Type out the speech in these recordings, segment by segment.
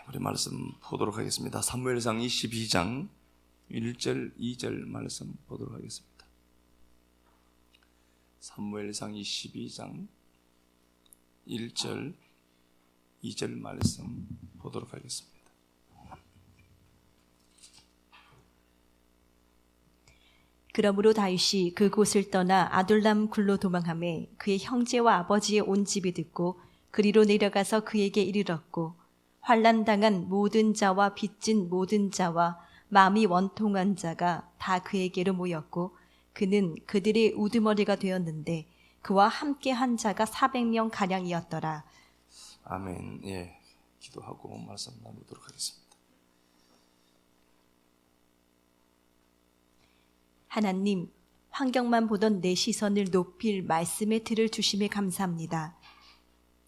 우리 말씀 보도록 하겠습니다. 사무엘상 22장 1절 2절 말씀 보도록 하겠습니다. 사무엘상 22장 1절 2절 말씀 보도록 하겠습니다. 그러므로 다윗이 그곳을 떠나 아둘람 굴로 도망하매 그의 형제와 아버지의 온 집이 듣고 그리로 내려가서 그에게 이르렀고, 환난당한 모든 자와 빚진 모든 자와 마음이 원통한 자가 다 그에게로 모였고, 그는 그들의 우두머리가 되었는데 그와 함께 한 자가 400명 가량이었더라. 아멘. 기도하고 말씀 나누도록 하겠습니다. 하나님, 환경만 보던 내 시선을 높일 말씀의 틀을 주심에 감사합니다.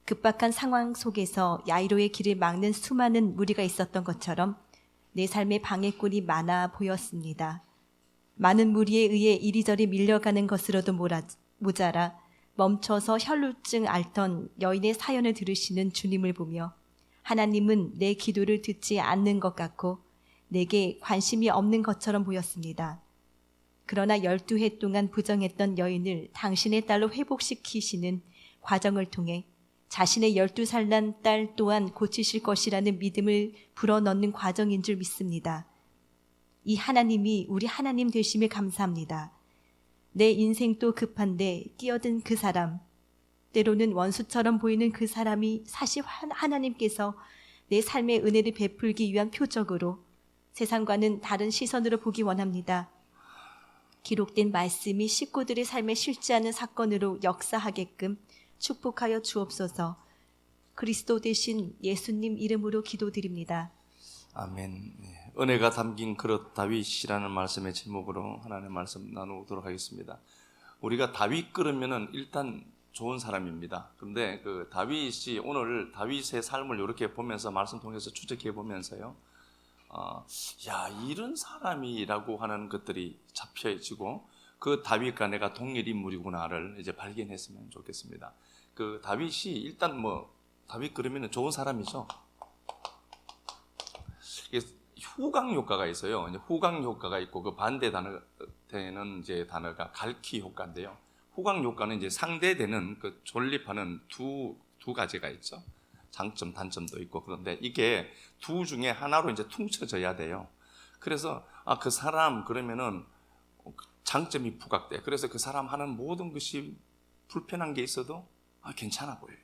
급박한 상황 속에서 야이로의 길을 막는 수많은 무리가 있었던 것처럼 내 삶의 방해꾼이 많아 보였습니다. 많은 무리에 의해 이리저리 밀려가는 것으로도 모자라 멈춰서 혈루증 앓던 여인의 사연을 들으시는 주님을 보며, 하나님은 내 기도를 듣지 않는 것 같고 내게 관심이 없는 것처럼 보였습니다. 그러나 12해 동안 부정했던 여인을 당신의 딸로 회복시키시는 과정을 통해 자신의 12살 난 딸 또한 고치실 것이라는 믿음을 불어넣는 과정인 줄 믿습니다. 이 하나님이 우리 하나님 되심에 감사합니다. 내 인생도 급한데 뛰어든 그 사람, 때로는 원수처럼 보이는 그 사람이 사실 하나님께서 내 삶의 은혜를 베풀기 위한 표적으로 세상과는 다른 시선으로 보기 원합니다. 기록된 말씀이 식구들의 삶에 실제하는 사건으로 역사하게끔 축복하여 주옵소서. 그리스도 되신 예수님 이름으로 기도드립니다. 아멘. 은혜가 담긴 그릇 다윗이라는 말씀의 제목으로 하나님의 말씀 나누도록 하겠습니다. 우리가 다윗 그러면은 일단 좋은 사람입니다. 그런데 그 다윗이 오늘 다윗의 삶을 이렇게 보면서 말씀 통해서 추적해 보면서요, 이런 사람이라고 하는 것들이 잡혀지고 그 다윗과 내가 동일 인물이구나를 이제 발견했으면 좋겠습니다. 그 다윗이 일단 다윗 그러면 좋은 사람이죠. 후광 효과가 있어요. 이제 후광 효과가 있고 그 반대 되는 이제 단어가 갈키 효과인데요. 후광 효과는 이제 상대되는 그 존립하는 두 가지가 있죠. 장점, 단점도 있고. 그런데 이게 두 중에 하나로 이제 퉁쳐져야 돼요. 그래서 그 사람 그러면은 장점이 부각돼. 그래서 그 사람 하는 모든 것이 불편한 게 있어도 괜찮아 보여요.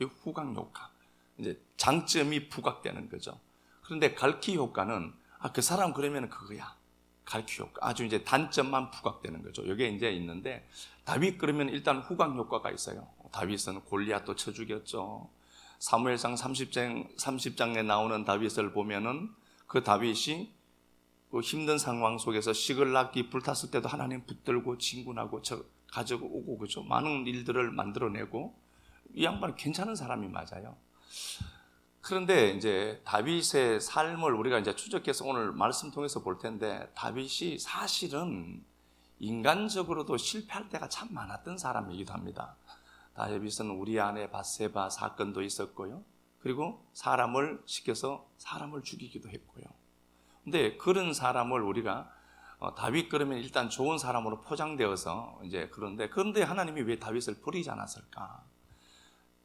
이 후광 효과. 이제 장점이 부각되는 거죠. 그런데 갈키 효과는 그 사람 그러면 그거야. 갈키 효과. 아주 이제 단점만 부각되는 거죠. 이게 이제 있는데, 다윗 그러면 일단 후광 효과가 있어요. 다윗은 골리앗도 쳐 죽였죠. 사무엘상 30장에 나오는 다윗을 보면은 그 다윗이 그 힘든 상황 속에서 시글락이 불탔을 때도 하나님 붙들고 진군하고 가져오고, 그죠? 많은 일들을 만들어내고, 이 양반은 괜찮은 사람이 맞아요. 그런데 이제 다윗의 삶을 우리가 이제 추적해서 오늘 말씀 통해서 볼 텐데, 다윗이 사실은 인간적으로도 실패할 때가 참 많았던 사람이기도 합니다. 다윗은 우리 안에 밧세바 사건도 있었고요. 그리고 사람을 시켜서 사람을 죽이기도 했고요. 근데 그런 사람을 우리가 다윗 그러면 일단 좋은 사람으로 포장되어서 이제 그런데 하나님이 왜 다윗을 버리지 않았을까?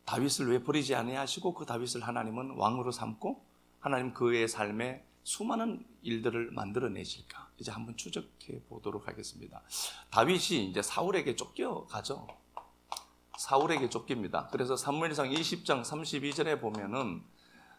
다윗을 왜 버리지 아니하시고 그 다윗을 하나님은 왕으로 삼고 하나님 그의 삶에 수많은 일들을 만들어내실까? 이제 한번 추적해 보도록 하겠습니다. 다윗이 이제 사울에게 쫓겨가죠. 사울에게 쫓깁니다. 그래서 사무엘상 20장 32절에 보면은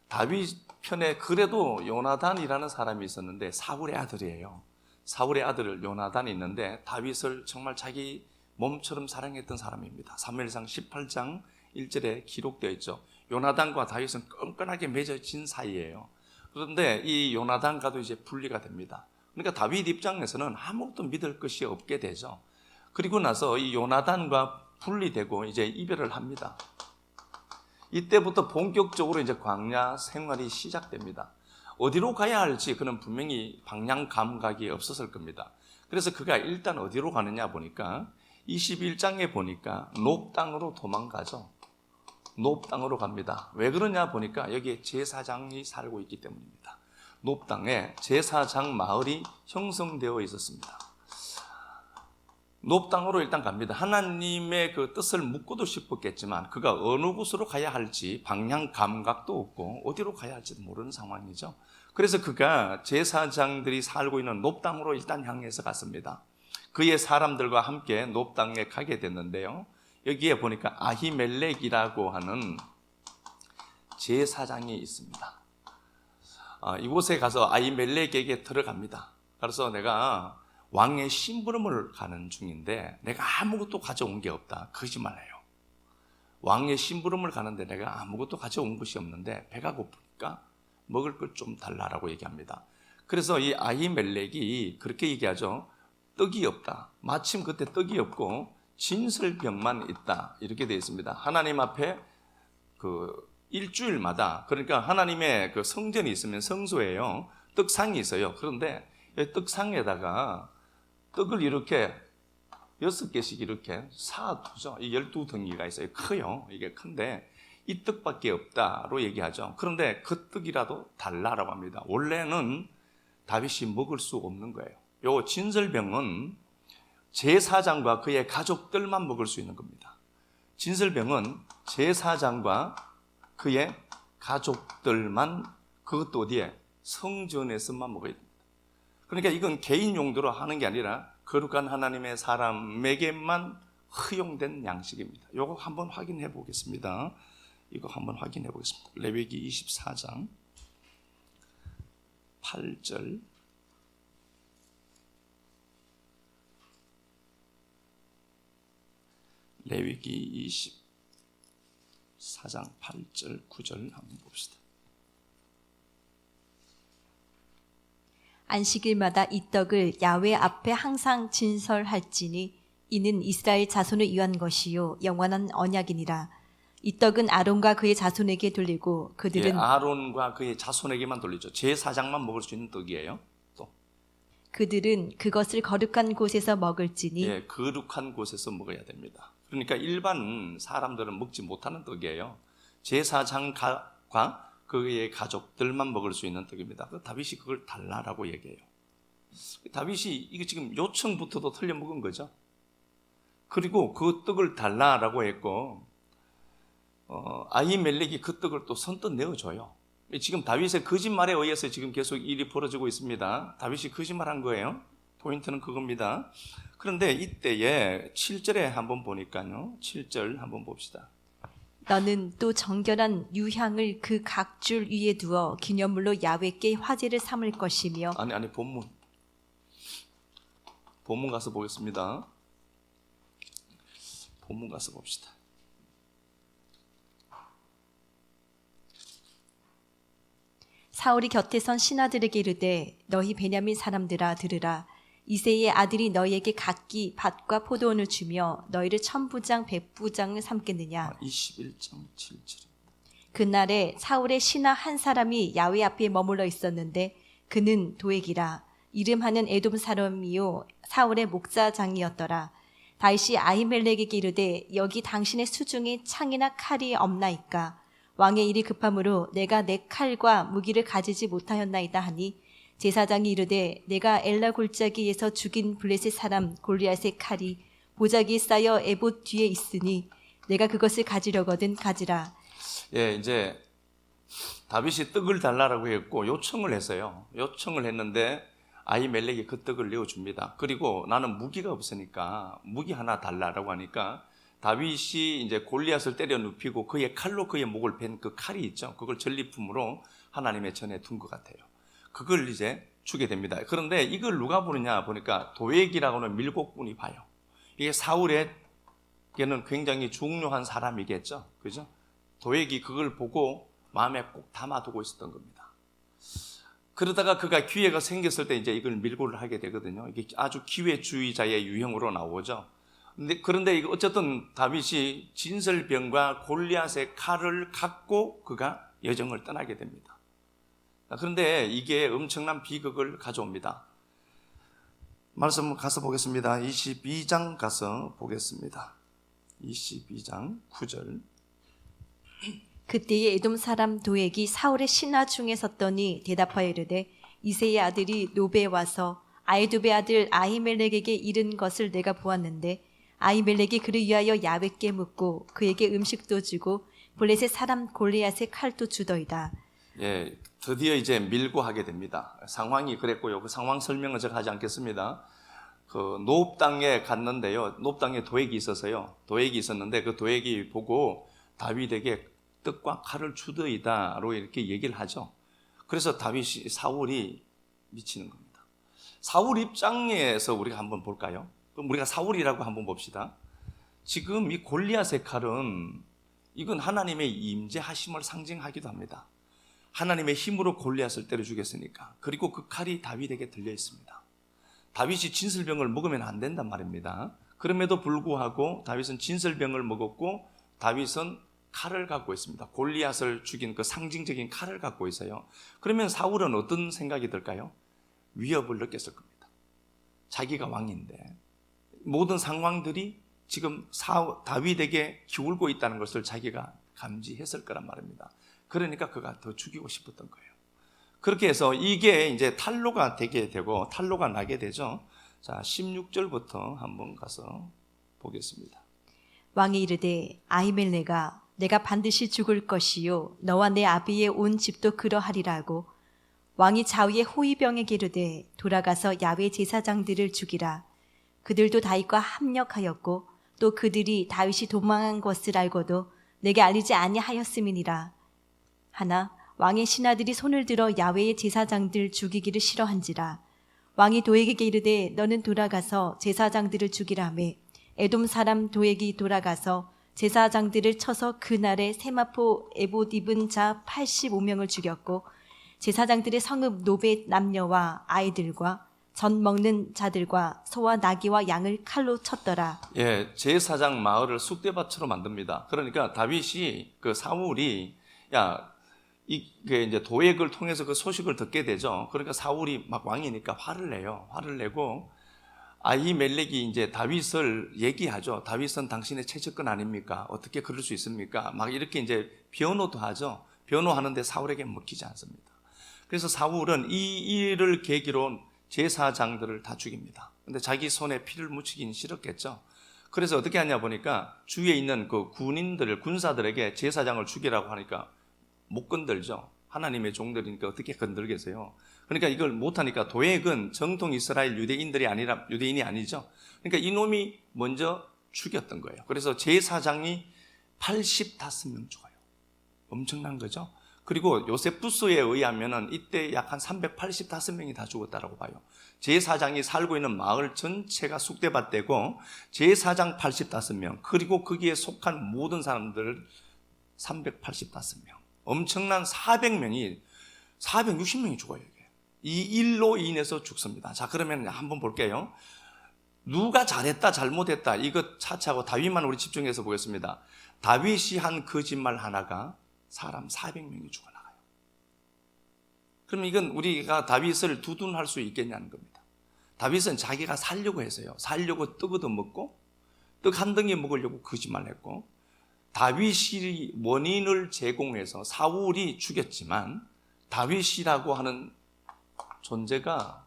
다윗 편에 그래도 요나단이라는 사람이 있었는데 사울의 아들이에요. 사울의 아들 요나단이 있는데 다윗을 정말 자기 몸처럼 사랑했던 사람입니다. 사무엘상 18장 1절에 기록되어 있죠. 요나단과 다윗은 끈끈하게 맺어진 사이예요. 그런데 이 요나단과도 이제 분리가 됩니다. 그러니까 다윗 입장에서는 아무것도 믿을 것이 없게 되죠. 그리고 나서 이 요나단과 분리되고 이제 이별을 합니다. 이때부터 본격적으로 이제 광야 생활이 시작됩니다. 어디로 가야 할지 그는 분명히 방향 감각이 없었을 겁니다. 그래서 그가 일단 어디로 가느냐 보니까 21장에 보니까 높 땅으로 도망가죠. 놉 땅으로 갑니다. 왜 그러냐 보니까 여기에 제사장이 살고 있기 때문입니다. 놉 땅에 제사장 마을이 형성되어 있었습니다. 놉 땅으로 일단 갑니다. 하나님의 그 뜻을 묻고도 싶었겠지만 그가 어느 곳으로 가야 할지 방향 감각도 없고 어디로 가야 할지도 모르는 상황이죠. 그래서 그가 제사장들이 살고 있는 놉 땅으로 일단 향해서 갔습니다. 그의 사람들과 함께 놉 땅에 가게 됐는데요. 여기에 보니까 아히멜렉이라고 하는 제사장이 있습니다. 이곳에 가서 아히멜렉에게 들어갑니다. 그래서 내가 왕의 심부름을 가는 중인데 내가 아무것도 가져온 게 없다. 거짓말해요. 왕의 심부름을 가는데 내가 아무것도 가져온 것이 없는데 배가 고프니까 먹을 걸 좀 달라라고 얘기합니다. 그래서 이 아히멜렉이 그렇게 얘기하죠. 떡이 없다. 마침 그때 떡이 없고 진설병만 있다. 이렇게 되어 있습니다. 하나님 앞에 그 일주일마다, 그러니까 하나님의 그 성전이 있으면 성소에요, 떡상이 있어요. 그런데 이 떡상에다가 떡을 이렇게 6개씩 이렇게 쌓아두죠. 이 12덩이가 있어요. 커요. 이게 큰데 이 떡밖에 없다로 얘기하죠. 그런데 그 떡이라도 달라라고 합니다. 원래는 다윗이 먹을 수 없는 거예요. 요 진설병은 제사장과 그의 가족들만 먹을 수 있는 겁니다. 진설병은 제사장과 그의 가족들만, 그것도 어디에? 성전에서만 먹어야 됩니다. 그러니까 이건 개인 용도로 하는 게 아니라 거룩한 하나님의 사람에게만 허용된 양식입니다. 이거 한번 확인해 보겠습니다. 레위기 24장 8절. 레위기 24장 8절 9절 한번 봅시다. 안식일마다 이 떡을 야훼 앞에 항상 진설할지니 이는 이스라엘 자손을 위한 것이요 영원한 언약이니라. 이 떡은 아론과 그의 자손에게 돌리고 그들은 아론과 그의 자손에게만 돌리죠. 제사장만 먹을 수 있는 떡이에요. 또 그들은 그것을 거룩한 곳에서 먹을지니 거룩한 곳에서 먹어야 됩니다. 그러니까 일반 사람들은 먹지 못하는 떡이에요. 제사장과 그의 가족들만 먹을 수 있는 떡입니다. 다윗이 그걸 달라라고 얘기해요. 다윗이 이거 지금 요청부터도 틀려 먹은 거죠. 그리고 그 떡을 달라라고 했고 아히멜렉이 그 떡을 또 선뜻 내어줘요. 지금 다윗의 거짓말에 의해서 지금 계속 일이 벌어지고 있습니다. 다윗이 거짓말한 거예요. 포인트는 그겁니다. 그런데 이때에 7절에 한번 보니까요. 7절 한번 봅시다. 너는 또 정결한 유향을 그 각 줄 위에 두어 기념물로 야훼께 화제를 삼을 것이며 아니 본문 가서 보겠습니다. 본문 가서 봅시다. 사울이 곁에 선 신하들에게 이르되 너희 베냐민 사람들아 들으라. 이새의 아들이 너희에게 각기 밭과 포도원을 주며 너희를 천부장 백부장을 삼겠느냐. 21장 7절. 그날에 사울의 신하 한 사람이 야훼 앞에 머물러 있었는데 그는 도액이라. 이름하는 에돔 사람이요 사울의 목자장이었더라. 다윗이 아히멜렉에게 이르되 여기 당신의 수중에 창이나 칼이 없나이까. 왕의 일이 급함으로 내가 내 칼과 무기를 가지지 못하였나이다 하니 제사장이 이르되 내가 엘라 골짜기에서 죽인 블레셋 사람 골리앗의 칼이 보자기에 쌓여 에봇 뒤에 있으니 내가 그것을 가지려거든 가지라. 이제 다윗이 떡을 달라라고 했고 요청을 했어요. 요청을 했는데 아히멜렉이 그 떡을 내어줍니다. 그리고 나는 무기가 없으니까 무기 하나 달라라고 하니까 다윗이 이제 골리앗을 때려 눕히고 그의 칼로 그의 목을 벤 그 칼이 있죠. 그걸 전리품으로 하나님의 전에 둔 것 같아요. 그걸 이제 주게 됩니다. 그런데 이걸 누가 보느냐 보니까 도액이라고 하는 밀곡군이 봐요. 이게 사울에게는 굉장히 중요한 사람이겠죠. 그죠? 도액이 그걸 보고 마음에 꼭 담아두고 있었던 겁니다. 그러다가 그가 기회가 생겼을 때 이제 이걸 밀고를 하게 되거든요. 이게 아주 기회주의자의 유형으로 나오죠. 그런데 이거 어쨌든 다윗이 진설병과 골리앗의 칼을 갖고 그가 여정을 떠나게 됩니다. 그런데 이게 엄청난 비극을 가져옵니다. 말씀 가서 보겠습니다. 22장 가서 보겠습니다. 22장 9절. 그때에 에돔 사람 도액이 사울의 신하 중에 섰더니 대답하여 이르되 이새의 아들이 노베에 와서 아이두베 아들 아히멜렉에게 이른 것을 내가 보았는데 아히멜렉이 그를 위하여 야훼께 묻고 그에게 음식도 주고 블레셋 사람 골리앗의 칼도 주더이다. 예, 드디어 이제 밀고 하게 됩니다. 상황이 그랬고요. 그 상황 설명은 제가 하지 않겠습니다. 그 노업 땅에 갔는데요. 노업 땅에 도액이 있어서요. 도액이 있었는데 그 도액이 보고 다윗에게 떡과 칼을 주더이다로 이렇게 얘기를 하죠. 그래서 다윗이 사울이 미치는 겁니다. 사울 입장에서 우리가 한번 볼까요? 그럼 우리가 사울이라고 한번 봅시다. 지금 이 골리앗의 칼은 이건 하나님의 임재하심을 상징하기도 합니다. 하나님의 힘으로 골리앗을 때려 죽였으니까. 그리고 그 칼이 다윗에게 들려 있습니다. 다윗이 진설병을 먹으면 안 된단 말입니다. 그럼에도 불구하고 다윗은 진설병을 먹었고 다윗은 칼을 갖고 있습니다. 골리앗을 죽인 그 상징적인 칼을 갖고 있어요. 그러면 사울은 어떤 생각이 들까요? 위협을 느꼈을 겁니다. 자기가 왕인데 모든 상황들이 지금 다윗에게 기울고 있다는 것을 자기가 감지했을 거란 말입니다. 그러니까 그가 더 죽이고 싶었던 거예요. 그렇게 해서 이게 이제 탄로가 되게 되고 탄로가 나게 되죠. 자, 16절부터 한번 가서 보겠습니다. 왕이 이르되 아히멜렉아 내가 반드시 죽을 것이요 너와 내 아비의 온 집도 그러하리라 하고 왕이 자위의 호위병에게 이르되 돌아가서 야훼 제사장들을 죽이라. 그들도 다윗과 합력하였고 또 그들이 다윗이 도망한 것을 알고도 내게 알리지 아니하였음이니라. 하나 왕의 신하들이 손을 들어 야훼의 제사장들 죽이기를 싫어한지라. 왕이 도액에게 이르되 너는 돌아가서 제사장들을 죽이라 하매 에돔 사람 도액이 돌아가서 제사장들을 쳐서 그날에 세마포 에봇 입은 자 85명을 죽였고 제사장들의 성읍 노베 남녀와 아이들과 전 먹는 자들과 소와 나귀와 양을 칼로 쳤더라. 예, 제사장 마을을 쑥대밭으로 만듭니다. 그러니까 다윗이 그 사울이 이게 이제 도액을 통해서 그 소식을 듣게 되죠. 그러니까 사울이 막 왕이니까 화를 내요. 화를 내고 아히멜렉이 이제 다윗을 얘기하죠. 다윗은 당신의 최측근 아닙니까? 어떻게 그럴 수 있습니까? 막 이렇게 이제 변호도 하죠. 변호하는데 사울에게 먹히지 않습니다. 그래서 사울은 이 일을 계기로 제사장들을 다 죽입니다. 근데 자기 손에 피를 묻히기는 싫었겠죠. 그래서 어떻게 하냐 보니까 주위에 있는 그 군사들에게 제사장을 죽이라고 하니까 못 건들죠. 하나님의 종들이니까 어떻게 건들겠어요. 그러니까 이걸 못하니까 도액은 정통 이스라엘 유대인이 아니죠. 그러니까 이놈이 먼저 죽였던 거예요. 그래서 제사장이 85명 죽어요. 엄청난 거죠. 그리고 요세푸스에 의하면은 이때 약 한 385명이 다 죽었다라고 봐요. 제사장이 살고 있는 마을 전체가 쑥대밭되고 제사장 85명 그리고 거기에 속한 모든 사람들 385명 엄청난 460명이 죽어요. 이게. 이 일로 인해서 죽습니다. 자, 그러면 한번 볼게요. 누가 잘했다 잘못했다 이것 차치하고 다윗만 우리 집중해서 보겠습니다. 다윗이 한 거짓말 하나가 사람 400명이 죽어나가요. 그럼 이건 우리가 다윗을 두둔할 수 있겠냐는 겁니다. 다윗은 자기가 살려고 했어요. 살려고 떡 얻어먹고 떡 한 덩이 먹으려고 거짓말했고 다윗이 원인을 제공해서 사울이 죽였지만 다윗이라고 하는 존재가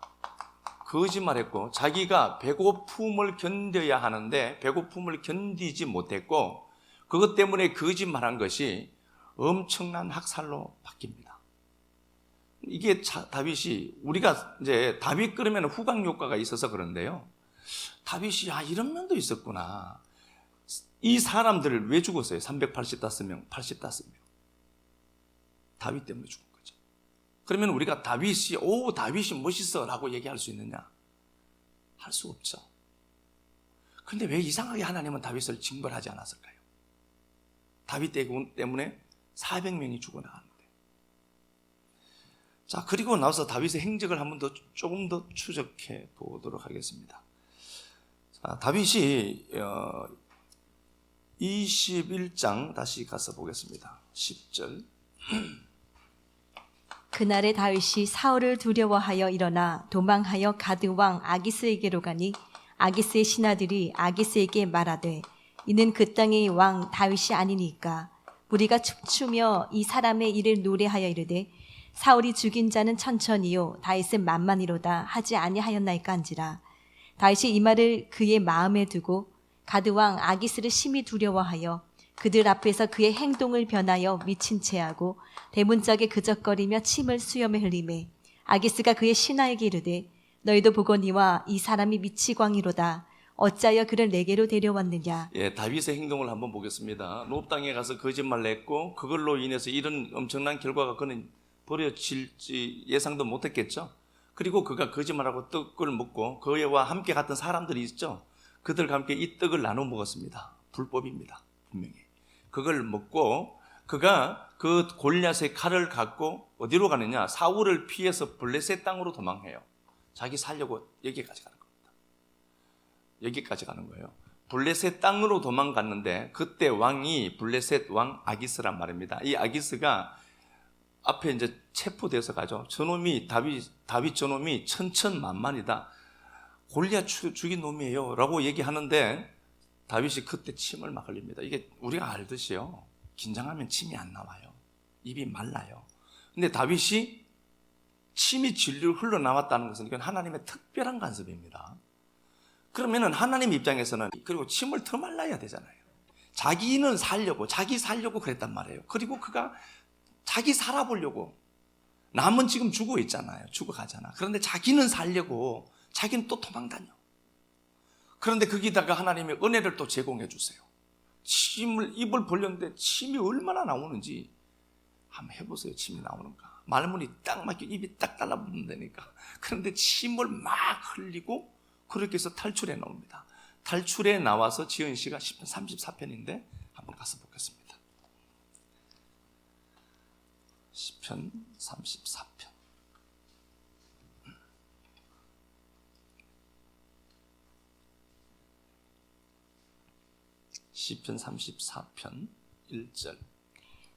거짓말했고 자기가 배고픔을 견뎌야 하는데 배고픔을 견디지 못했고 그것 때문에 거짓말한 것이 엄청난 학살로 바뀝니다. 이게 다윗이 우리가 이제 다윗 그러면 후광 효과가 있어서 그런데요. 다윗이 이런 면도 있었구나. 이 사람들을 왜 죽었어요? 385명, 85명. 다윗 때문에 죽은 거죠. 그러면 우리가 다윗이 멋있어 라고 얘기할 수 있느냐? 할 수 없죠. 그런데 왜 이상하게 하나님은 다윗을 징벌하지 않았을까요? 다윗 때문에 400명이 죽어나가는데. 자, 그리고 나서 다윗의 행적을 조금 더 추적해 보도록 하겠습니다. 자, 다윗이 21장 다시 가서 보겠습니다. 10절. 그날에 다윗이 사울을 두려워하여 일어나 도망하여 가드 왕 아기스에게로 가니 아기스의 신하들이 아기스에게 말하되 이는 그 땅의 왕 다윗이 아니니까 우리가 춤추며 이 사람의 일을 노래하여 이르되 사울이 죽인 자는 천천히요 다윗은 만만히로다 하지 아니하였나이까 한지라. 다윗이 이 말을 그의 마음에 두고 가드 왕 아기스를 심히 두려워하여 그들 앞에서 그의 행동을 변하여 미친 채하고 대문짝에 그적거리며 침을 수염에 흘리매 아기스가 그의 신하에게 이르되 너희도 보거니와 이 사람이 미치광이로다. 어찌하여 그를 내게로 데려왔느냐. 예, 다윗의 행동을 한번 보겠습니다. 롭 땅에 가서 거짓말 냈고 그걸로 인해서 이런 엄청난 결과가 그는 벌어질지 예상도 못했겠죠. 그리고 그가 거짓말하고 떡을 먹고 그와 함께 갔던 사람들이 있죠. 그들과 함께 이 떡을 나눠 먹었습니다. 불법입니다. 분명히. 그걸 먹고 그가 그 골리앗의 칼을 갖고 어디로 가느냐? 사울을 피해서 블레셋 땅으로 도망해요. 자기 살려고 여기까지 가는 겁니다. 여기까지 가는 거예요. 블레셋 땅으로 도망갔는데 그때 왕이 블레셋 왕 아기스란 말입니다. 이 아기스가 앞에 이제 체포돼서 가죠. 저놈이 다윗 저놈이 천천만만이다. 골리앗 죽인 놈이에요. 라고 얘기하는데 다윗이 그때 침을 막 흘립니다. 이게 우리가 알듯이요. 긴장하면 침이 안 나와요. 입이 말라요. 근데 다윗이 침이 진리로 흘러나왔다는 것은 이건 하나님의 특별한 간섭입니다. 그러면은 하나님 입장에서는 그리고 침을 더 말라야 되잖아요. 자기는 자기 살려고 그랬단 말이에요. 그리고 그가 자기 살아보려고 남은 지금 죽어 있잖아요. 죽어가잖아. 그런데 자기는 살려고 자기는 또 도망다녀. 그런데 거기다가 하나님의 은혜를 또 제공해 주세요. 입을 벌렸는데 침이 얼마나 나오는지 한번 해보세요. 침이 나오는가. 말문이 딱 막혀 입이 딱 달라붙는다니까. 그런데 침을 막 흘리고 그렇게 해서 탈출해 나옵니다. 탈출해 나와서 지은 시가 10편 34편인데 한번 가서 보겠습니다. 10편 34편. 시편 34편 1절.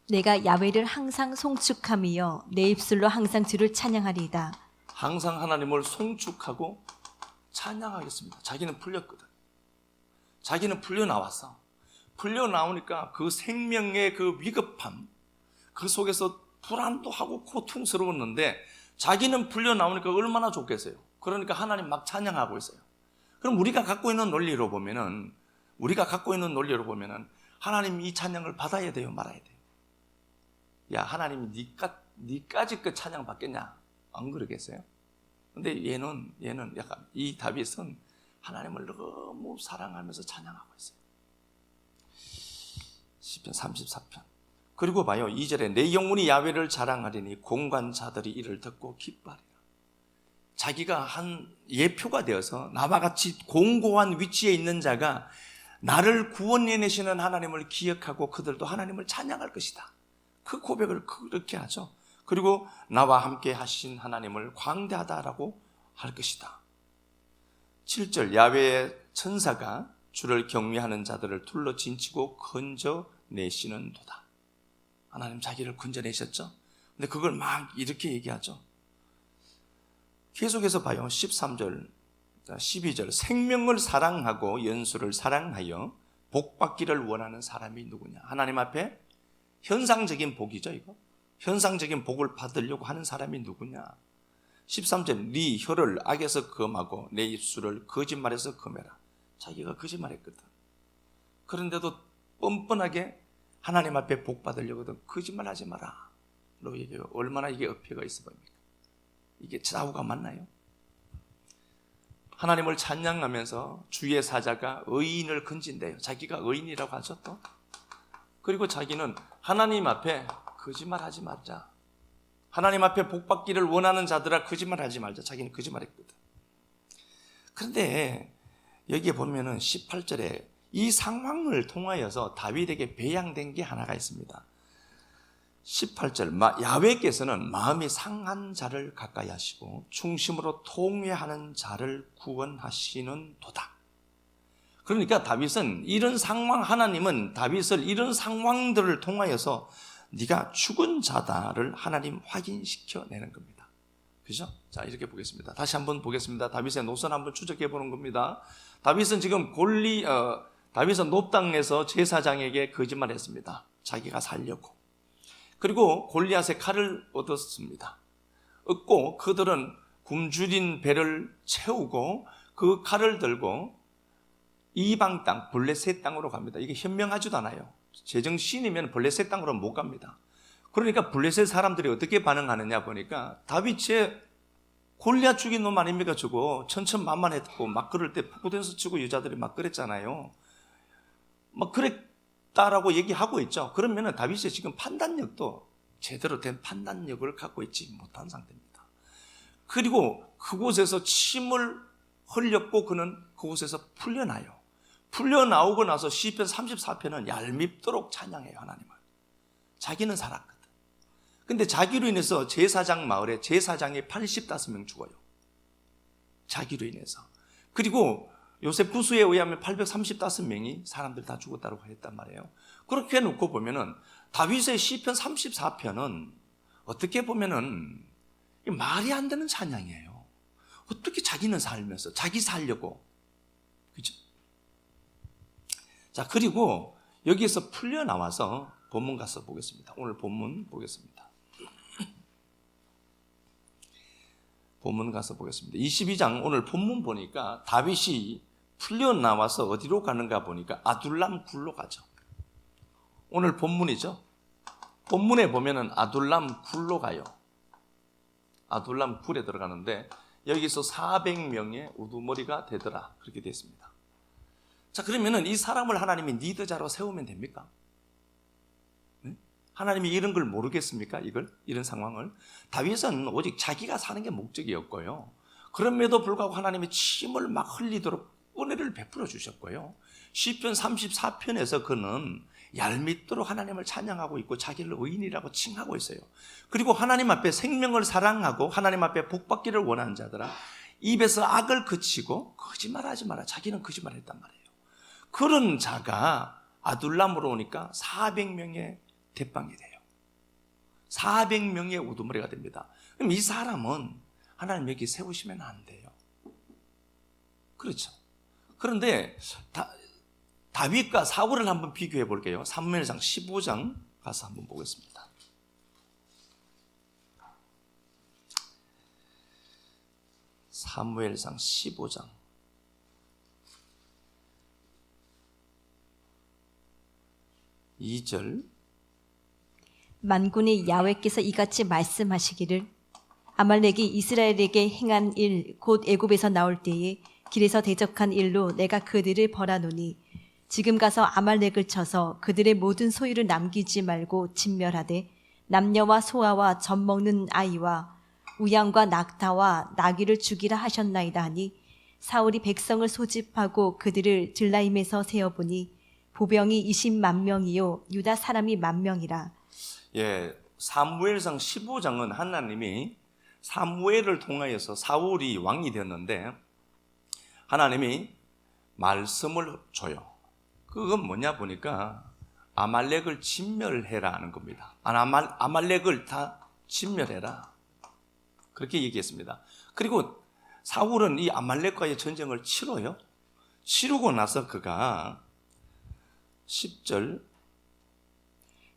내가 야훼를 항상 송축함이여 내 입술로 항상 주를 찬양하리이다. 항상 하나님을 송축하고 찬양하겠습니다. 자기는 풀렸거든. 자기는 풀려나왔어. 풀려나오니까 그 생명의 그 위급함, 그 속에서 불안도 하고 고통스러웠는데 자기는 풀려나오니까 얼마나 좋겠어요. 그러니까 하나님 막 찬양하고 있어요. 그럼 우리가 갖고 있는 논리로 보면은 하나님 이 찬양을 받아야 돼요, 말아야 돼요? 야, 하나님이 니까지 그 찬양 받겠냐? 안 그러겠어요? 근데 얘는 약간 이 다윗은 하나님을 너무 사랑하면서 찬양하고 있어요. 시편 34편. 그리고 봐요. 2절에 내 영혼이 야훼를 자랑하리니 공관자들이 이를 듣고 기뻐하리라. 자기가 한 예표가 되어서 나와 같이 공고한 위치에 있는 자가 나를 구원해내시는 하나님을 기억하고 그들도 하나님을 찬양할 것이다. 그 고백을 그렇게 하죠. 그리고 나와 함께 하신 하나님을 광대하다라고 할 것이다. 7절 야훼의 천사가 주를 경외하는 자들을 둘러 진치고 건져내시는 도다. 하나님 자기를 건져내셨죠. 근데 그걸 막 이렇게 얘기하죠. 계속해서 봐요. 13절 12절 생명을 사랑하고 연수를 사랑하여 복받기를 원하는 사람이 누구냐. 하나님 앞에 현상적인 복이죠. 이거 현상적인 복을 받으려고 하는 사람이 누구냐. 13절 네 혀를 악에서 금하고 내 입술을 거짓말에서 금해라. 자기가 거짓말했거든. 그런데도 뻔뻔하게 하나님 앞에 복 받으려거든. 거짓말하지 마라. 너 얘기해요. 얼마나 이게 어폐가 있어 보입니까? 이게 좌우가 맞나요? 하나님을 찬양하면서 주의 사자가 의인을 건진대요. 자기가 의인이라고 하죠 또. 그리고 자기는 하나님 앞에 거짓말하지 말자. 하나님 앞에 복 받기를 원하는 자들아 거짓말하지 말자. 자기는 거짓말했거든. 그런데 여기에 보면은 18절에 이 상황을 통하여서 다윗에게 배양된 게 하나가 있습니다. 18절 야훼께서는 마음이 상한 자를 가까이 하시고 중심으로 통회하는 자를 구원하시는 도다. 그러니까 다윗은 이런 상황, 하나님은 다윗을 이런 상황들을 통하여서 네가 죽은 자다를 하나님 확인시켜내는 겁니다. 그죠? 자, 이렇게 보겠습니다. 다시 한번 보겠습니다. 다윗의 노선 한번 추적해 보는 겁니다. 다윗은 지금 다윗은 롭 땅에서 제사장에게 거짓말했습니다. 자기가 살려고. 그리고 골리앗의 칼을 얻었습니다. 얻고 그들은 굶주린 배를 채우고 그 칼을 들고 이방 땅, 블레셋 땅으로 갑니다. 이게 현명하지도 않아요. 제정신이면 블레셋 땅으로 못 갑니다. 그러니까 블레셋 사람들이 어떻게 반응하느냐 보니까 다윗이 골리앗 죽인 놈 아닙니까 저거. 천천만만했고 막 그럴 때 푸푸댄서 치고 여자들이 막 그랬잖아요. 막 그랬다라고 얘기하고 있죠. 그러면은 다윗이 지금 판단력도 제대로 된 판단력을 갖고 있지 못한 상태입니다. 그리고 그곳에서 침을 흘렸고 그는 그곳에서 풀려나요. 풀려나오고 나서 시편 34편은 얄밉도록 찬양해요. 하나님을. 자기는 살았거든. 근데 자기로 인해서 제사장 마을에 제사장이 85명 죽어요. 자기로 인해서. 그리고 요새 부수에 의하면 835명이 사람들 다 죽었다고 했단 말이에요. 그렇게 놓고 보면은 다윗의 시편 34편은 어떻게 보면은 말이 안 되는 찬양이에요. 어떻게 자기는 살면서 자기 살려고. 그죠? 자, 그리고 여기에서 풀려 나와서 본문 가서 보겠습니다. 오늘 본문 보겠습니다. 본문 가서 보겠습니다. 22장 오늘 본문 보니까 다윗이 풀려 나와서 어디로 가는가 보니까 아둘람 굴로 가죠. 오늘 본문이죠. 본문에 보면은 아둘람 굴로 가요. 아둘람 굴에 들어가는데 여기서 400명의 우두머리가 되더라. 그렇게 되어 있습니다. 자, 그러면은 이 사람을 하나님이 리더자로 세우면 됩니까? 네? 하나님이 이런 걸 모르겠습니까? 이런 상황을. 다윗은 오직 자기가 사는 게 목적이었고요. 그럼에도 불구하고 하나님이 침을 막 흘리도록 은혜를 베풀어 주셨고요. 시편 34편에서 그는 얄밉도록 하나님을 찬양하고 있고 자기를 의인이라고 칭하고 있어요. 그리고 하나님 앞에 생명을 사랑하고 하나님 앞에 복받기를 원하는 자들아 입에서 악을 그치고 거짓말하지 마라. 자기는 거짓말했단 말이에요. 그런 자가 아둘람으로 오니까 400명의 대빵이 돼요. 400명의 우두머리가 됩니다. 그럼 이 사람은 하나님 여기 세우시면 안 돼요. 그렇죠. 그런데 다윗과 사울을 한번 비교해 볼게요. 사무엘상 15장 가서 한번 보겠습니다. 사무엘상 15장 2절. 만군의 야훼께서 이같이 말씀하시기를 아말렉이 이스라엘에게 행한 일 곧 애굽에서 나올 때에 길에서 대적한 일로 내가 그들을 벌하노니 지금 가서 아말렉을 쳐서 그들의 모든 소유를 남기지 말고 진멸하되 남녀와 소아와 젖 먹는 아이와 우양과 낙타와 나귀를 죽이라 하셨나이다 하니 사울이 백성을 소집하고 그들을 들라임에서 세어보니 보병이 20만 명이요 유다 사람이 10,000명이라. 예, 사무엘상 15장은 하나님이 사무엘을 통하여서 사울이 왕이 되었는데 하나님이 말씀을 줘요. 그건 뭐냐 보니까 아말렉을 진멸해라 하는 겁니다. 아말렉을 다 진멸해라. 그렇게 얘기했습니다. 그리고 사울은 이 아말렉과의 전쟁을 치러요. 치르고 나서 그가 10절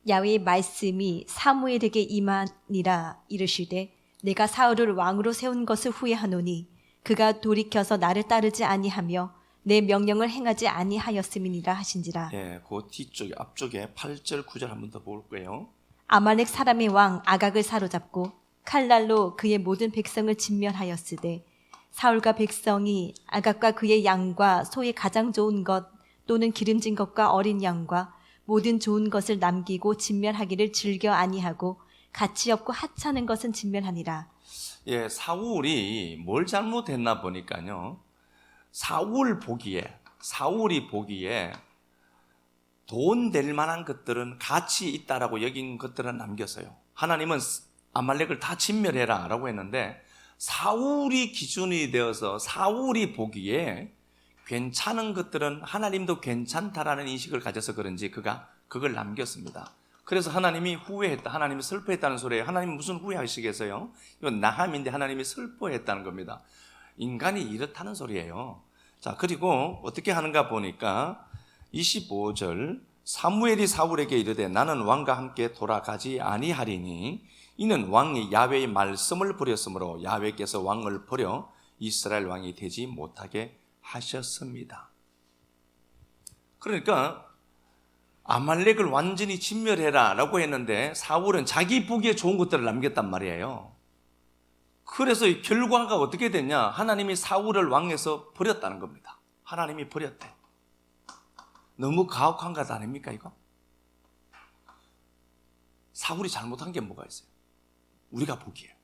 야훼의 말씀이 사무엘에게 임하니라 이르시되 내가 사울을 왕으로 세운 것을 후회하노니 그가 돌이켜서 나를 따르지 아니하며 내 명령을 행하지 아니하였음이니라 하신지라. 예, 그 뒤쪽에 앞쪽에 8절 9절 한 번 더 볼게요. 아말렉 사람의 왕 아각을 사로잡고 칼날로 그의 모든 백성을 진멸하였으되 사울과 백성이 아각과 그의 양과 소의 가장 좋은 것 또는 기름진 것과 어린 양과 모든 좋은 것을 남기고 진멸하기를 즐겨 아니하고 가치 없고 하찮은 것은 진멸하니라. 예, 사울이 뭘 잘못했나 보니까요. 사울이 보기에 돈 될 만한 것들은 가치 있다라고 여긴 것들은 남겼어요. 하나님은 아말렉을 다 진멸해라 라고 했는데 사울이 기준이 되어서 사울이 보기에 괜찮은 것들은 하나님도 괜찮다라는 인식을 가져서 그런지 그가 그걸 남겼습니다. 그래서 하나님이 후회했다, 하나님이 슬퍼했다는 소리예요. 하나님 무슨 후회하시겠어요? 이건 나함인데 하나님이 슬퍼했다는 겁니다. 인간이 이렇다는 소리예요. 자, 그리고 어떻게 하는가 보니까 25절 사무엘이 사울에게 이르되 나는 왕과 함께 돌아가지 아니하리니 이는 왕이 야훼의 말씀을 버렸으므로 야훼께서 왕을 버려 이스라엘 왕이 되지 못하게 하셨습니다. 그러니까 아말렉을 완전히 진멸해라 라고 했는데 사울은 자기 보기에 좋은 것들을 남겼단 말이에요. 그래서 이 결과가 어떻게 됐냐? 하나님이 사울을 왕에서 버렸다는 겁니다. 하나님이 버렸대. 너무 가혹한 것 아닙니까 이거? 사울이 잘못한 게 뭐가 있어요? 우리가 보기에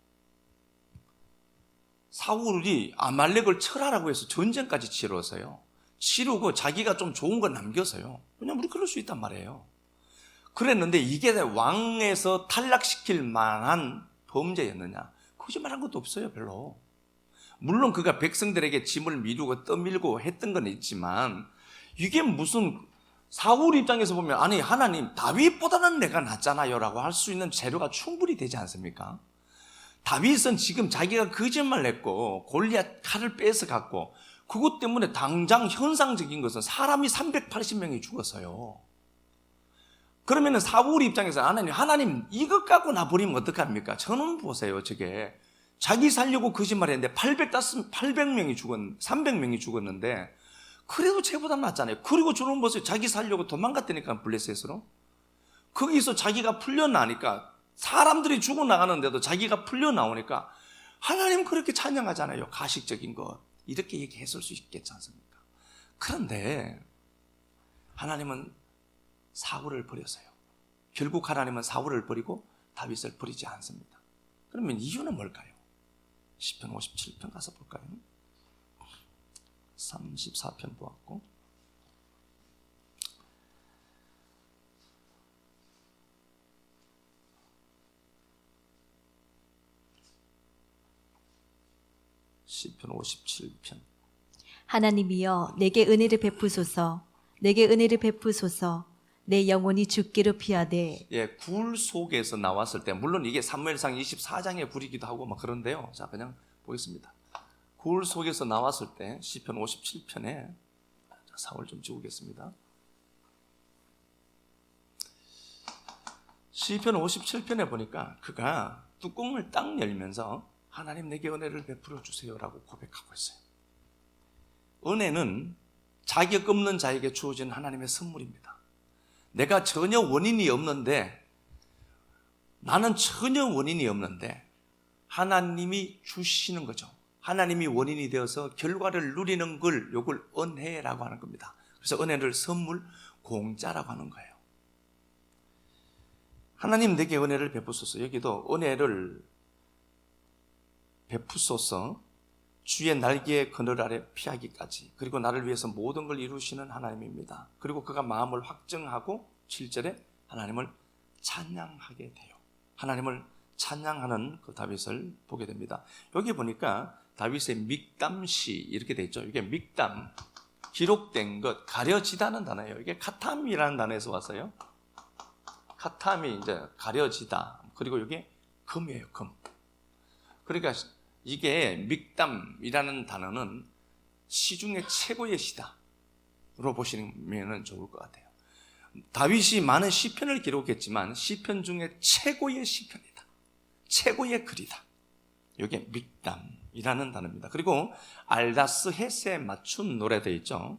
사울이 아말렉을 철하라고 해서 전쟁까지 치렀어요. 치르고 자기가 좀 좋은 거 남겨서요. 왜냐면 우리 그럴 수 있단 말이에요. 그랬는데 이게 왕에서 탈락시킬 만한 범죄였느냐? 거짓말한 것도 없어요 별로. 물론 그가 백성들에게 짐을 미루고 떠밀고 했던 건 있지만 이게 무슨 사울 입장에서 보면 아니 하나님 다윗보다는 내가 낫잖아요 라고 할 수 있는 재료가 충분히 되지 않습니까? 다윗은 지금 자기가 거짓말 했고 골리앗 칼을 뺏어갔고 그것 때문에 당장 현상적인 것은 사람이 380명이 죽었어요. 그러면 사울 입장에서 하나님 이것 갖고 나버리면 어떡합니까? 저는 보세요. 저게 자기 살려고 거짓말 했는데 300명이 죽었는데 그래도 쟤보다 낫잖아요. 그리고 저는 보세요. 자기 살려고 도망갔다니까 블레셋으로. 거기서 자기가 풀려나니까 사람들이 죽어나가는데도 자기가 풀려나오니까 하나님 그렇게 찬양하잖아요. 가식적인 것 이렇게 얘기했을 수 있겠지 않습니까? 그런데 하나님은 사울을 버렸어요. 결국 하나님은 사울을 버리고 다윗을 버리지 않습니다. 그러면 이유는 뭘까요? 시편 57편 가서 볼까요? 34편 보았고 시편 57편 하나님이여 내게 은혜를 베푸소서. 내게 은혜를 베푸소서. 내 영혼이 죽기로 피하되. 굴 속에서 나왔을 때 물론 이게 사무엘상 24장의 굴이기도 하고 막 그런데요. 자 그냥 보겠습니다. 굴 속에서 나왔을 때 시편 57편에 사울 좀 지우겠습니다. 시편 57편에 보니까 그가 뚜껑을 딱 열면서 하나님 내게 은혜를 베풀어 주세요라고 고백하고 있어요. 은혜는 자격 없는 자에게 주어진 하나님의 선물입니다. 내가 전혀 원인이 없는데 나는 전혀 원인이 없는데 하나님이 주시는 거죠. 하나님이 원인이 되어서 결과를 누리는 걸 요걸 은혜라고 하는 겁니다. 그래서 은혜를 선물, 공짜라고 하는 거예요. 하나님 내게 은혜를 베푸소서. 여기도 은혜를 베푸소서. 주의 날개의 그늘 아래 피하기까지. 그리고 나를 위해서 모든 걸 이루시는 하나님입니다. 그리고 그가 마음을 확정하고 7절에 하나님을 찬양하게 돼요. 하나님을 찬양하는 그 다윗을 보게 됩니다. 여기 보니까 다윗의 믹담시 이렇게 돼 있죠. 이게 믹담, 기록된 것, 가려지다는 단어예요. 이게 카탐이라는 단어에서 왔어요. 카탐이 이제 가려지다. 그리고 이게 금이에요, 금. 그러니까 이게 믹담이라는 단어는 시 중에 최고의 시다로 보시면 좋을 것 같아요. 다윗이 많은 시편을 기록했지만 시편 중에 최고의 시편이다. 최고의 글이다. 이게 믹담이라는 단어입니다. 그리고 알다스 헷에 맞춘 노래도 있죠.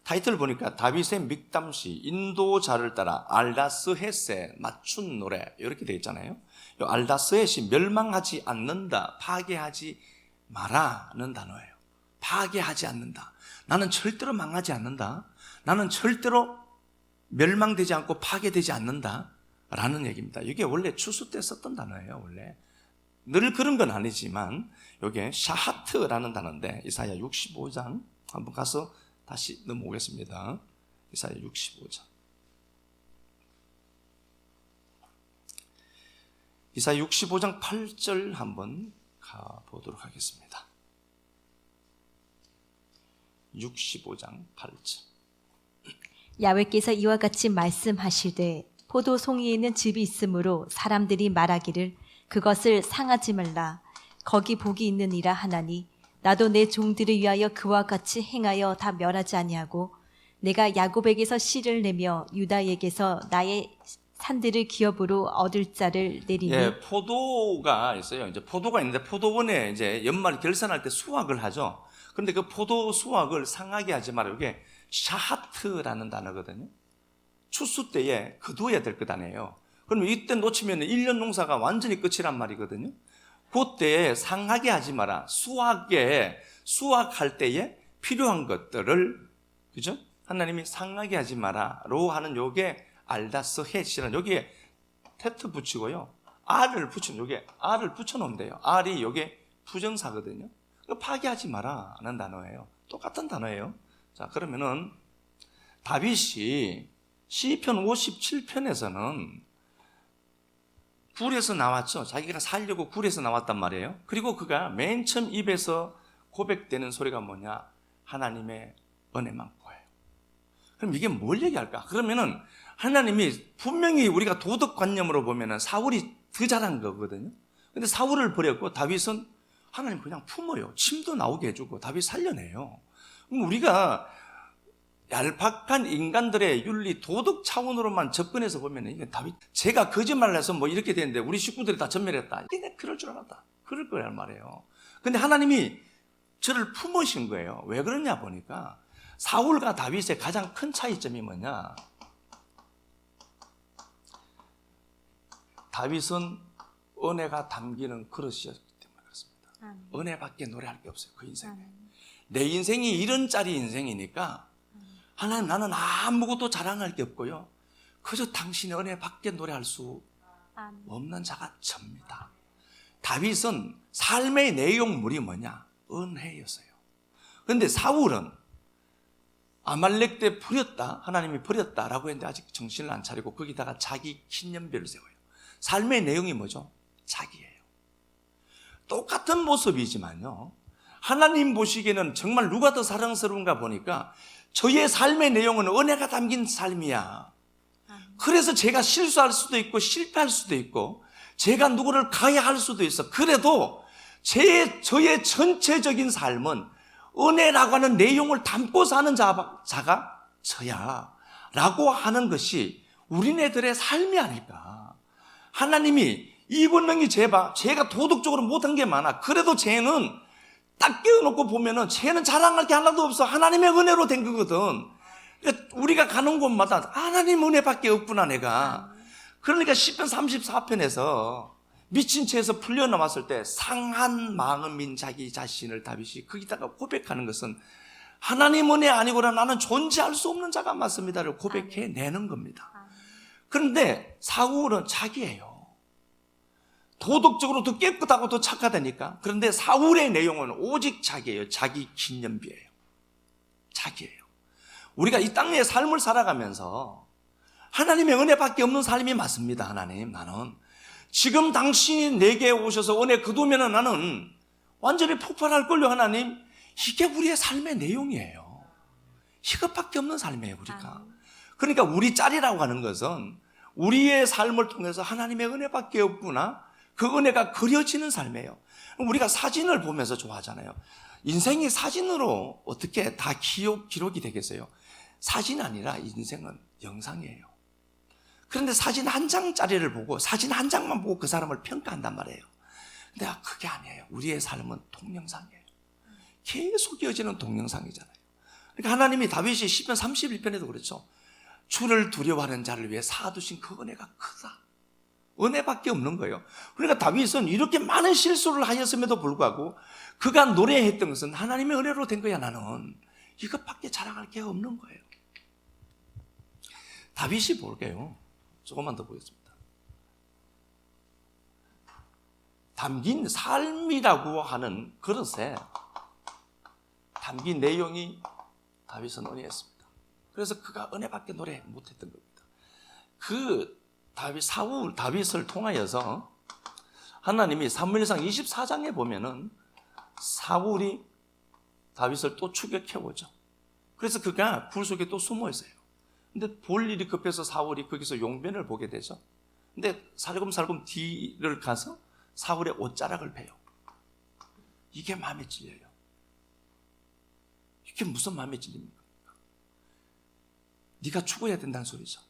타이틀 보니까 다윗의 믹담시 인도자를 따라 알다스 헷에 맞춘 노래 이렇게 되어 있잖아요. 이 알다스 헷이 멸망하지 않는다, 파괴하지 마라는 단어예요. 파괴하지 않는다. 나는 절대로 망하지 않는다. 나는 절대로 멸망되지 않고 파괴되지 않는다 라는 얘기입니다. 이게 원래 추수 때 썼던 단어예요. 원래 늘 그런 건 아니지만 이게 샤하트라는 단어인데 이사야 65장 한번 가서 다시 넘어오겠습니다. 이사야 65장. 이사야 65장 8절 한번 가보도록 하겠습니다. 65장 8절. 야훼께서 이와 같이 말씀하시되 포도송이에는 즙이 있으므로 사람들이 말하기를 그것을 상하지 말라. 거기 복이 있느니라 하나니 나도 내 종들을 위하여 그와 같이 행하여 다 멸하지 아니하고 내가 야곱에게서 씨를 내며 유다에게서 나의 산들을 기업으로 얻을 자를 내리니 예, 포도가 있어요. 이제 포도가 있는데 포도원에 이제 연말 결산할 때 수확을 하죠. 그런데 그 포도 수확을 상하게 하지 마라. 이게 샤하트라는 단어거든요. 추수 때에 거두어야 될 것 아니에요. 그럼 이때 놓치면 1년 농사가 완전히 끝이란 말이거든요. 그때에 상하게 하지 마라. 수확할 때에 필요한 것들을, 그죠? 하나님이 상하게 하지 마라로 하는 요게 알다스 헷이라는, 여기에 테트 붙이고요. R을 붙이면, 요게 R을 붙여놓으면 돼요. R이 요게 부정사거든요. 파괴하지 마라는 단어예요. 똑같은 단어예요. 자, 그러면은 다윗이 시편 57편에서는 굴에서 나왔죠. 자기가 살려고 굴에서 나왔단 말이에요. 그리고 그가 맨 처음 입에서 고백되는 소리가 뭐냐? 하나님의 은혜만 구해요. 그럼 이게 뭘 얘기할까? 그러면은 하나님이 분명히 우리가 도덕관념으로 보면은 사울이 더 잘한 거거든요. 근데 사울을 버렸고 다윗은 하나님 그냥 품어요. 침도 나오게 해주고 다윗 살려내요. 그럼 우리가 얄팍한 인간들의 윤리, 도덕 차원으로만 접근해서 보면 이게 다윗, 제가 거짓말을 해서 뭐 이렇게 되는데 우리 식구들이 다 전멸했다. 이게 내가 그럴 줄 알았다. 그럴 거란 말이에요. 근데 하나님이 저를 품으신 거예요. 왜 그러냐 보니까 사울과 다윗의 가장 큰 차이점이 뭐냐? 다윗은 은혜가 담기는 그릇이었기 때문에 그렇습니다. 은혜밖에 노래할 게 없어요. 그 인생에. 내 인생이 이런 짜리 인생이니까 하나님, 나는 아무것도 자랑할 게 없고요. 그저 당신의 은혜밖에 노래할 수 없는 자가 접니다. 다윗은 삶의 내용물이 뭐냐? 은혜였어요. 그런데 사울은 아말렉 때 버렸다, 하나님이 버렸다라고 했는데 아직 정신을 안 차리고 거기다가 자기 기념별을 세워요. 삶의 내용이 뭐죠? 자기예요. 똑같은 모습이지만요, 하나님 보시기에는 정말 누가 더 사랑스러운가 보니까 저의 삶의 내용은 은혜가 담긴 삶이야. 그래서 제가 실수할 수도 있고 실패할 수도 있고 제가 누구를 가해할 수도 있어. 그래도 저의 전체적인 삶은 은혜라고 하는 내용을 담고 사는 자가 저야 라고 하는 것이 우리네들의 삶이 아닐까. 하나님이 이 권능이 제가 도덕적으로 못한 게 많아. 그래도 쟤는 딱 깨워놓고 보면은 쟤는 자랑할 게 하나도 없어. 하나님의 은혜로 된 거거든. 그러니까 우리가 가는 곳마다 하나님 은혜밖에 없구나 내가. 그러니까 시편 34편에서 미친 채에서 풀려나왔을 때 상한 마음인 자기 자신을 다윗이 거기다가 고백하는 것은 하나님 은혜 아니고는 나는 존재할 수 없는 자가 맞습니다를 고백해내는 겁니다. 그런데 사울은 자기예요. 도덕적으로 더 깨끗하고 더 착하다니까. 그런데 사울의 내용은 오직 자기예요. 자기 기념비예요. 자기예요. 우리가 이 땅의 삶을 살아가면서 하나님의 은혜밖에 없는 삶이 맞습니다. 하나님, 나는 지금 당신이 내게 오셔서 은혜 거두면 나는 완전히 폭발할걸요. 하나님, 이게 우리의 삶의 내용이에요. 이것밖에 없는 삶이에요, 우리가. 그러니까 우리 짤이라고 하는 것은 우리의 삶을 통해서 하나님의 은혜밖에 없구나, 그 은혜가 그려지는 삶이에요. 우리가 사진을 보면서 좋아하잖아요. 인생이 사진으로 어떻게 다 기록이 되겠어요? 사진이 아니라 인생은 영상이에요. 그런데 사진 한 장짜리를 보고 사진 한 장만 보고 그 사람을 평가한단 말이에요. 근데 그게 아니에요. 우리의 삶은 동영상이에요. 계속 이어지는 동영상이잖아요. 그러니까 하나님이 다윗이 시편 31편에도 그렇죠. 주를 두려워하는 자를 위해 쌓아두신 그 은혜가 크다. 은혜밖에 없는 거예요. 그러니까 다윗은 이렇게 많은 실수를 하였음에도 불구하고 그가 노래했던 것은 하나님의 은혜로 된 거야. 나는 이것밖에 자랑할 게 없는 거예요. 다윗이 볼게요. 조금만 더 보겠습니다. 담긴 삶이라고 하는 그릇에 담긴 내용이 다윗은 은혜였습니다. 그래서 그가 은혜밖에 노래 못했던 겁니다. 그 다윗을 통하여서 하나님이 사무엘상 24장에 보면은 사울이 다윗을 또 추격해오죠. 그래서 그가 굴 속에 또 숨어 있어요. 근데 볼 일이 급해서 사울이 거기서 용변을 보게 되죠. 근데 살금살금 뒤를 가서 사울의 옷자락을 베요. 이게 마음에 찔려요. 이게 무슨 마음에 찔립니까? 네가 죽어야 된다는 소리죠.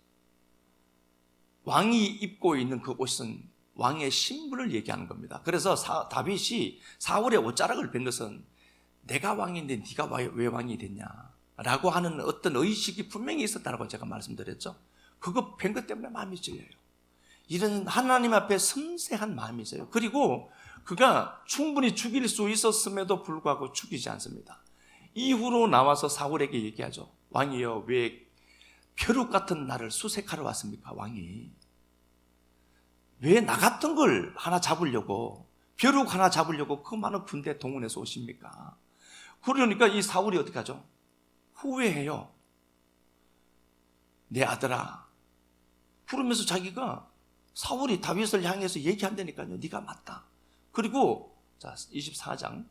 왕이 입고 있는 그 옷은 왕의 신분을 얘기하는 겁니다. 그래서 다윗이 사울의 옷자락을 뺀 것은 내가 왕인데 네가 왜 왕이 됐냐라고 하는 어떤 의식이 분명히 있었다고 제가 말씀드렸죠. 그거 뺀 것 때문에 마음이 찔려요. 이런 하나님 앞에 섬세한 마음이 있어요. 그리고 그가 충분히 죽일 수 있었음에도 불구하고 죽이지 않습니다. 이후로 나와서 사울에게 얘기하죠. 왕이여, 왜 벼룩 같은 나를 수색하러 왔습니까? 왕이 왜 나 같은 걸 하나 잡으려고, 벼룩 하나 잡으려고 그 많은 군대 동원해서 오십니까? 그러니까 이 사울이 어떻게 하죠? 후회해요. 내 아들아. 그러면서 자기가 사울이 다윗을 향해서 얘기한다니까요. 네가 맞다. 그리고 자 24장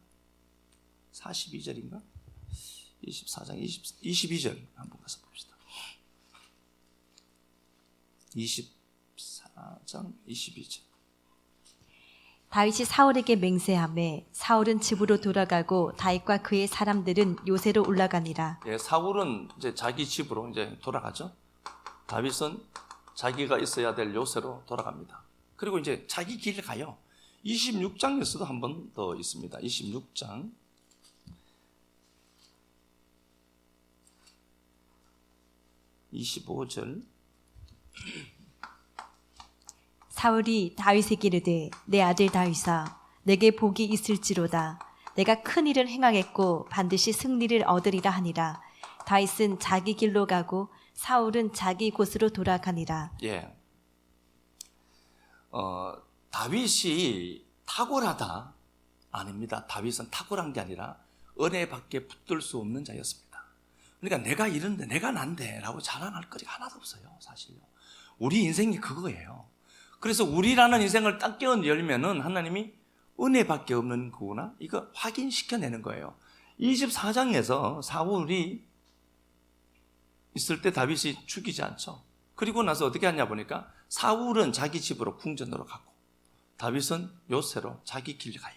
42절인가? 24장 22절 한번 가서 봅시다. 24장 22절. 다윗이 사울에게 맹세하매 사울은 집으로 돌아가고 다윗과 그의 사람들은 요새로 올라가니라. 예, 사울은 이제 자기 집으로 이제 돌아가죠. 다윗은 자기가 있어야 될 요새로 돌아갑니다. 그리고 이제 자기 길 가요. 26장에서도 한 번 더 있습니다. 26장 25절. 사울이 다윗에게 이르되 내 아들 다윗아 내게 복이 있을지로다. 내가 큰 일을 행하겠고 반드시 승리를 얻으리라 하니라. 다윗은 자기 길로 가고 사울은 자기 곳으로 돌아가니라. 예. 다윗이 탁월하다? 아닙니다. 다윗은 탁월한 게 아니라 은혜밖에 붙들 수 없는 자였습니다. 그러니까 내가 이런데 내가 난데 라고 자랑할 거리가 하나도 없어요. 사실요. 우리 인생이 그거예요. 그래서 우리라는 인생을 딱 열면은 하나님이 은혜밖에 없는 거구나, 이거 확인시켜내는 거예요. 24장에서 사울이 있을 때 다윗이 죽이지 않죠. 그리고 나서 어떻게 하냐 보니까 사울은 자기 집으로 궁전으로 가고 다윗은 요새로 자기 길 가요.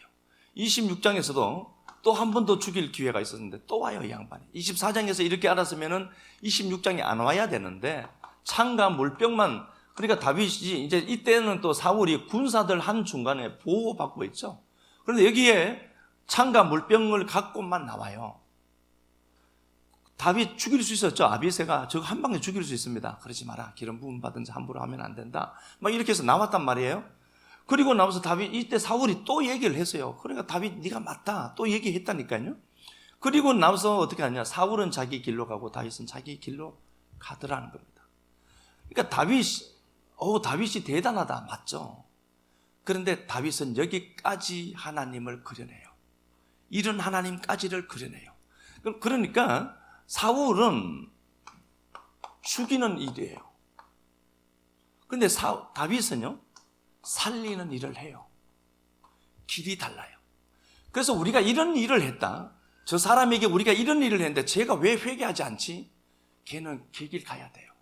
26장에서도 또 한 번 더 죽일 기회가 있었는데 또 와요, 이 양반이. 24장에서 이렇게 알았으면은 26장에 안 와야 되는데 창과 물병만, 그러니까 다윗이 이제 이때는 또 사울이 군사들 한 중간에 보호받고 있죠. 그런데 여기에 창과 물병을 갖고만 나와요. 다윗 죽일 수 있었죠. 아비새가 저거 한 방에 죽일 수 있습니다. 그러지 마라. 기름 부음 받은 자 함부로 하면 안 된다. 막 이렇게 해서 나왔단 말이에요. 그리고 나와서 다윗, 이때 사울이 또 얘기를 했어요. 그러니까 다윗 네가 맞다. 또 얘기했다니까요. 그리고 나와서 어떻게 하냐. 사울은 자기 길로 가고 다윗은 자기 길로 가더라는 겁니다. 그러니까 다윗이 대단하다. 맞죠? 그런데 다윗은 여기까지 하나님을 그려내요. 이런 하나님까지를 그려내요. 그러니까 사울은 죽이는 일이에요. 그런데 다윗은요, 살리는 일을 해요. 길이 달라요. 그래서 우리가 이런 일을 했다, 저 사람에게 우리가 이런 일을 했는데 제가 왜 회개하지 않지? 걔는 그 길 가야 돼요.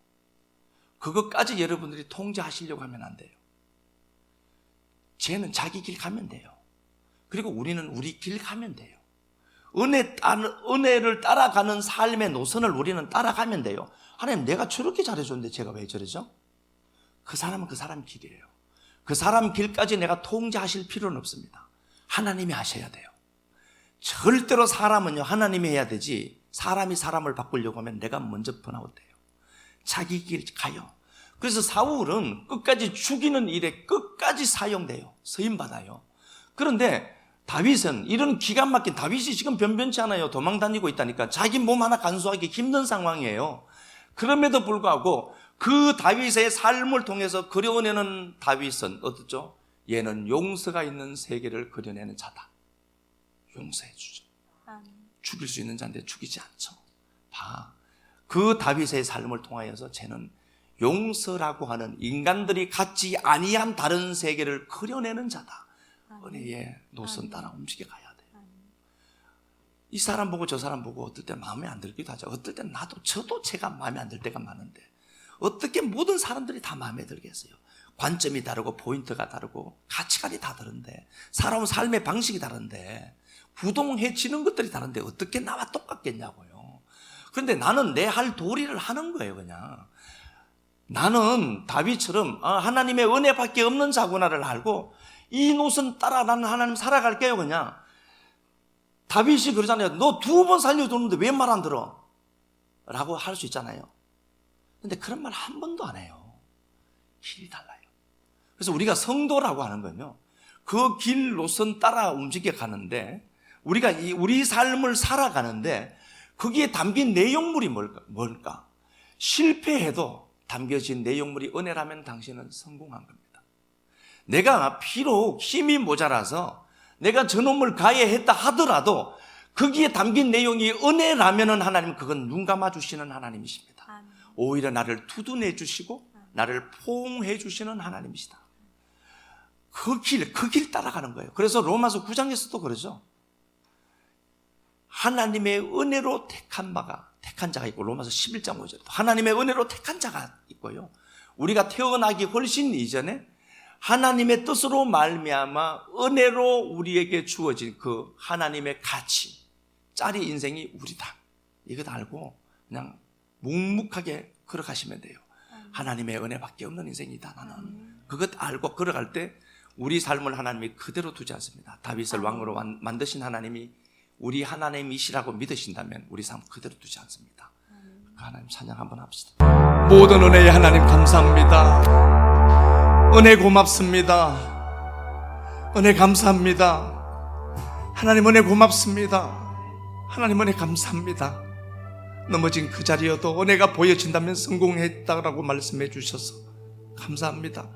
그것까지 여러분들이 통제하시려고 하면 안 돼요. 쟤는 자기 길 가면 돼요. 그리고 우리는 우리 길 가면 돼요. 은혜를 따라가는 삶의 노선을 우리는 따라가면 돼요. 하나님, 내가 저렇게 잘해줬는데 제가 왜 저러죠? 그 사람은 그 사람 길이에요. 그 사람 길까지 내가 통제하실 필요는 없습니다. 하나님이 하셔야 돼요. 절대로 사람은요, 하나님이 해야 되지, 사람이 사람을 바꾸려고 하면 내가 먼저 번아웃돼요. 자기 길 가요. 그래서 사울은 끝까지 죽이는 일에 끝까지 사용돼요. 쓰임받아요. 그런데 다윗은 이런 기가 막힌, 다윗이 지금 변변치 않아요. 도망다니고 있다니까. 자기 몸 하나 간수하기 힘든 상황이에요. 그럼에도 불구하고 그 다윗의 삶을 통해서 그려내는 다윗은 어떻죠? 얘는 용서가 있는 세계를 그려내는 자다. 용서해 주죠. 죽일 수 있는 자인데 죽이지 않죠. 봐. 그 다윗의 삶을 통하여서 쟤는 용서라고 하는 인간들이 갖지 아니한 다른 세계를 그려내는 자다. 은혜의 노선 따라 움직여 가야 돼요. 이 사람 보고 저 사람 보고 어떨 때 마음에 안 들기도 하죠. 어떨 때 저도 제가 마음에 안 들 때가 많은데 어떻게 모든 사람들이 다 마음에 들겠어요? 관점이 다르고 포인트가 다르고 가치관이 다 다른데, 살아온 삶의 방식이 다른데, 부동해지는 것들이 다른데 어떻게 나와 똑같겠냐고요. 그런데 나는 내 할 도리를 하는 거예요. 그냥 나는 다윗처럼 하나님의 은혜밖에 없는 자구나를 알고 이 노선 따라 나는 하나님 살아갈게요. 그냥 다윗이 그러잖아요. 너 2번 살려줬는데 왜 말 안 들어? 라고 할 수 있잖아요. 근데 그런 말 한 번도 안 해요. 길이 달라요. 그래서 우리가 성도라고 하는 건요, 그 길 노선 따라 움직여 가는데, 우리가 우리 삶을 살아가는데 거기에 담긴 내용물이 뭘까? 실패해도 담겨진 내용물이 은혜라면 당신은 성공한 겁니다. 내가 비록 힘이 모자라서 내가 저놈을 가해했다 하더라도 거기에 담긴 내용이 은혜라면 하나님 그건 눈 감아 주시는 하나님이십니다. 오히려 나를 두둔해 주시고 나를 포옹해 주시는 하나님이시다. 그 길 따라가는 거예요. 그래서 로마서 9장에서도 그러죠. 하나님의 은혜로 택한 자가 있고, 로마서 11장 5절에도 하나님의 은혜로 택한 자가 있고요. 우리가 태어나기 훨씬 이전에 하나님의 뜻으로 말미암아 은혜로 우리에게 주어진 그 하나님의 가치, 짜리 인생이 우리다. 이것 알고 그냥 묵묵하게 걸어가시면 돼요. 하나님의 은혜밖에 없는 인생이다 나는. 그것 알고 걸어갈 때 우리 삶을 하나님이 그대로 두지 않습니다. 다윗을 왕으로 만드신 하나님이 우리 하나님이시라고 믿으신다면 우리 삶 그대로 두지 않습니다. 그 하나님 찬양 한번 합시다. 모든 은혜의 하나님 감사합니다. 은혜 고맙습니다. 은혜 감사합니다. 하나님 은혜 고맙습니다. 하나님 은혜 감사합니다. 넘어진 그 자리여도 은혜가 보여진다면 성공했다라고 말씀해 주셔서 감사합니다.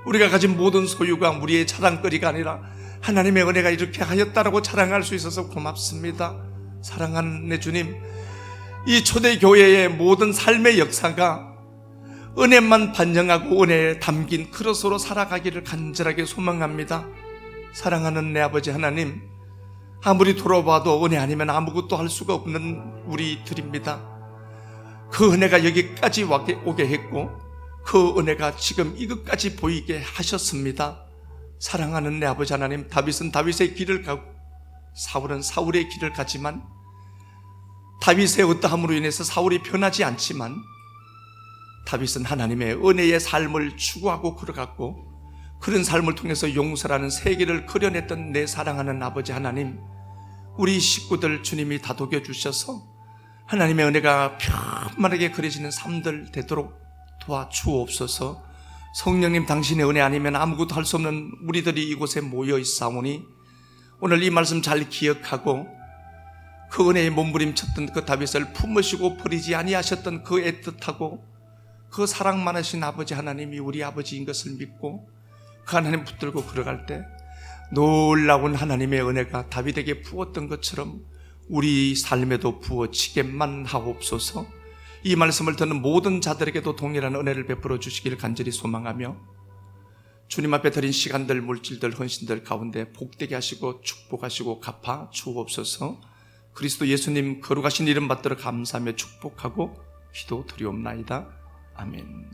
우리가 가진 모든 소유가 우리의 자랑거리가 아니라 하나님의 은혜가 이렇게 하였다라고 자랑할 수 있어서 고맙습니다. 사랑하는 내 주님, 이 초대교회의 모든 삶의 역사가 은혜만 반영하고 은혜에 담긴 크로스로 살아가기를 간절하게 소망합니다. 사랑하는 내 아버지 하나님, 아무리 돌아봐도 은혜 아니면 아무것도 할 수가 없는 우리들입니다. 그 은혜가 여기까지 오게 했고 그 은혜가 지금 이것까지 보이게 하셨습니다. 사랑하는 내 아버지 하나님, 다윗은 다윗의 길을 가고 사울은 사울의 길을 가지만 다윗의 어떠함으로 인해서 사울이 변하지 않지만 다윗은 하나님의 은혜의 삶을 추구하고 걸어갔고 그런 삶을 통해서 용서라는 세계를 그려냈던 내 사랑하는 아버지 하나님, 우리 식구들 주님이 다독여 주셔서 하나님의 은혜가 편만하게 그려지는 삶들 되도록 도와주옵소서. 성령님, 당신의 은혜 아니면 아무것도 할 수 없는 우리들이 이곳에 모여 있사오니 오늘 이 말씀 잘 기억하고 그 은혜에 몸부림쳤던 그 다윗을 품으시고 버리지 아니하셨던 그 애틋하고 그 사랑 많으신 아버지 하나님이 우리 아버지인 것을 믿고 그 하나님 붙들고 걸어갈 때 놀라운 하나님의 은혜가 다윗에게 부었던 것처럼 우리 삶에도 부어지게만 하옵소서. 이 말씀을 듣는 모든 자들에게도 동일한 은혜를 베풀어 주시기를 간절히 소망하며 주님 앞에 드린 시간들, 물질들, 헌신들 가운데 복되게 하시고 축복하시고 갚아 주옵소서. 그리스도 예수님 거룩하신 이름 받들어 감사하며 축복하고 기도 드리옵나이다. 아멘.